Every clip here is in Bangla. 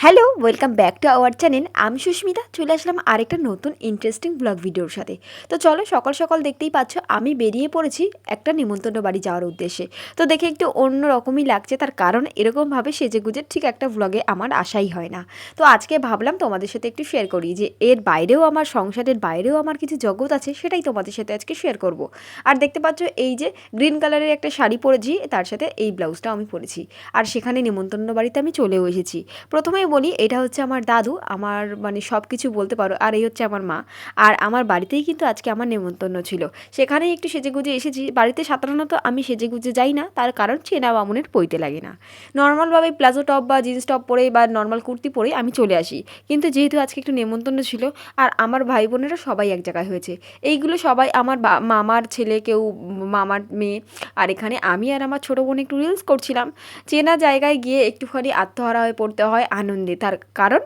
Hello, welcome back to our channel. আমি সুস্মিতা, চলে আসলাম আরেকটা নতুন ইন্টারেস্টিং ব্লগ ভিডিওর সাথে। তো চলো, সকাল সকাল দেখতেই পাচ্ছ আমি বেরিয়ে পড়েছি একটা নিমন্ত্রণ বাড়ি যাওয়ার উদ্দেশ্যে। তো দেখে একটু অন্য রকমই লাগছে, তার কারণ এরকমভাবে সেজেগুজে ঠিক একটা ব্লগে আমার আশাই হয় না। তো আজকে ভাবলাম তোমাদের সাথে একটু শেয়ার করি যে এর বাইরেও আমার সংসারের বাইরেও আমার কিছু জগৎ আছে, সেটাই তোমাদের সাথে আজকে শেয়ার করব। আর দেখতে পাচ্ছ এই যে গ্রিন কালারের একটা শাড়ি পরেছি, তার সাথে এই ব্লাউজটা আমি পরেছি। আর সেখানে নিমন্ত্রণ বাড়িতে আমি চলেও এসেছি। প্রথমেই বলি, এটা হচ্ছে আমার দাদু, আমার মানে সব কিছু বলতে পারো। আর এই হচ্ছে আমার মা। আর আমার বাড়িতেই কিন্তু আজকে আমার নেমন্তন্ন ছিল, সেখানেই একটু সেজেগুজে এসেছি। বাড়িতে সাধারণত আমি সেজেগুজে যাই না, তার কারণ চেনা বামুনের পইতে লাগে না। নর্মালভাবে প্লাজো টপ বা জিন্স টপ পরে বা নর্মাল কুর্তি পরে আমি চলে আসি। কিন্তু যেহেতু আজকে একটু নেমন্তন্ন ছিল, আর আমার ভাই বোনেরা সবাই এক জায়গায় হয়েছে, এইগুলো সবাই আমার মামার ছেলে, কেউ মামার মেয়ে। আর এখানে আমি আর আমার ছোটো বোন একটু রিলস করছিলাম। চেনা জায়গায় গিয়ে একটুখানি আত্মহারা হয়ে পড়তে হয় আনন্দে, তার কারণ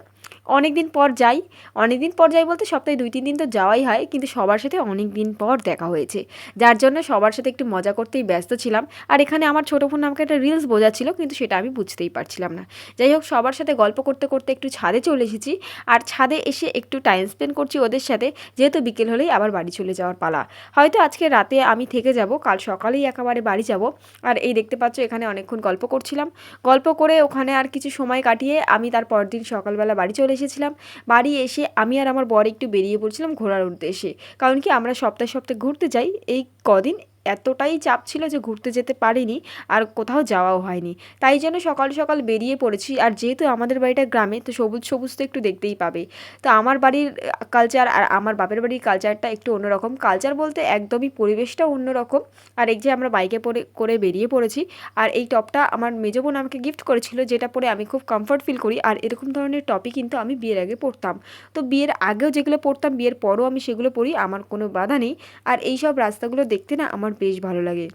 অনেক দিন পর যাই। অনেক দিন পর যাই বলতে সপ্তাহে 2-3 দিন তো যাওয়াই হয়, কিন্তু সবার সাথে অনেক দিন পর দেখা হয়েছে, যার জন্য সবার সাথে একটু মজা করতেই ব্যস্ত ছিলাম। আর এখানে আমার ছোটো বোন আমাকে একটা রিলস বোঝাচ্ছিল, কিন্তু সেটা আমি বুঝতেই পারছিলাম না। যাই হোক, সবার সাথে গল্প করতে করতে একটু ছাদে চলে এসেছি। আর ছাদে এসে একটু টাইম স্পেন্ড করছি ওদের সাথে, যেহেতু বিকেল হলেই আবার বাড়ি চলে যাওয়ার পালা। হয়তো আজকে রাতে আমি থেকে যাব, কাল সকালেই একেবারে বাড়ি যাব। আর এই দেখতে পাচ্ছ এখানে অনেকক্ষণ গল্প করছিলাম। গল্প করে ওখানে আর কিছু সময় কাটিয়ে আমি তার পরের দিন সকালবেলা বাড়ি চলে এসেছিলাম। বাড়ি এসে আমি আর আমার বর একটু বেরিয়ে পড়ছিলাম ঘোরার উদ্দেশ্যে, কারণ কি আমরা সপ্তাহে সপ্তাহে ঘুরতে যাই। এই কদিন এতটাই চাপ ছিল যে ঘুরতে যেতে পারিনি, আর কোথাও যাওয়াও হয়নি। তাই জন্য সকাল সকাল বেরিয়ে পড়েছি। আর যেহেতু আমাদের বাড়িটা গ্রামে, তো সবুজ সবুজ তো একটু দেখতেই পাবে। তো আমার বাড়ির কালচার আর আমার বাপের বাড়ির কালচারটা একটু অন্যরকম। কালচার বলতে একদমই পরিবেশটাও অন্যরকম। আর এই যে আমরা বাইকে করে বেরিয়ে পড়েছি। আর এই টপটা আমার মেজো বোন আমাকে গিফট করেছিল, যেটা পরে আমি খুব কমফর্ট ফিল করি। আর এরকম ধরনের টপই কিন্তু আমি বিয়ের আগে পরতাম। তো বিয়ের আগেও যেগুলো পরতাম, বিয়ের পরও আমি সেগুলো পরি, আমার কোনো বাধা নেই। আর এই সব রাস্তাগুলো দেখতে না আমার বেশ ভালো লাগে।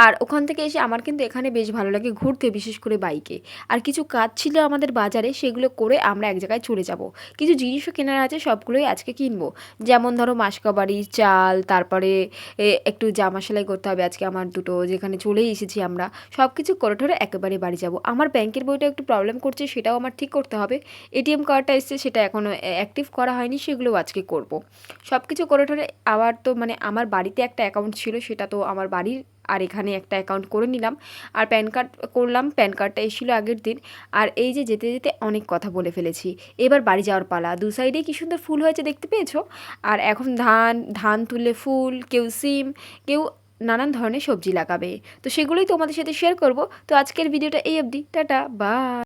আর ওখান থেকে এসে আমার কিন্তু এখানে বেশ ভালো লাগে ঘুরতে, বিশেষ করে বাইকে। আর কিছু কাজ ছিল আমাদের বাজারে, সেগুলো করে আমরা এক জায়গায় চলে যাব। কিছু জিনিসও কেনার আছে, সবগুলোই আজকে কিনবো। যেমন ধরো মাসকাবাড়ি চাল, তারপরে একটু জামা সেলাই করতে হবে আজকে আমার দুটো, যেখানে চলেই এসেছি আমরা। সব কিছু করে ঠরে একেবারে বাড়ি যাব। আমার ব্যাংকের বইটা একটু প্রবলেম করছে, সেটাও আমার ঠিক করতে হবে। এটিএম কার্ডটা এসছে, সেটা এখনও অ্যাক্টিভ করা হয়নি, সেগুলোও আজকে করব। সব কিছু করে ঠরে আবার তো মানে আমার বাড়িতে একটা অ্যাকাউন্ট ছিল, সেটা তো আমার বাড়ির, আর এখানে একটা অ্যাকাউন্ট করে নিলাম। আর প্যান কার্ড করলাম, প্যান কার্ডটা এসেছিলো আগের দিন। আর এই যে যেতে যেতে অনেক কথা বলে ফেলেছি, এবার বাড়ি যাওয়ার পালা। দু সাইডেই কী সুন্দর ফুল হয়েছে দেখতে পেয়েছো। আর এখন ধান ধান তুলে ফুল, কেউ সিম, কেউ নানান ধরনের সবজি লাগাবে। তো সেগুলোই তোমাদের সাথে শেয়ার করব। তো আজকের ভিডিওটা এই অবধি, টাটা, বাই।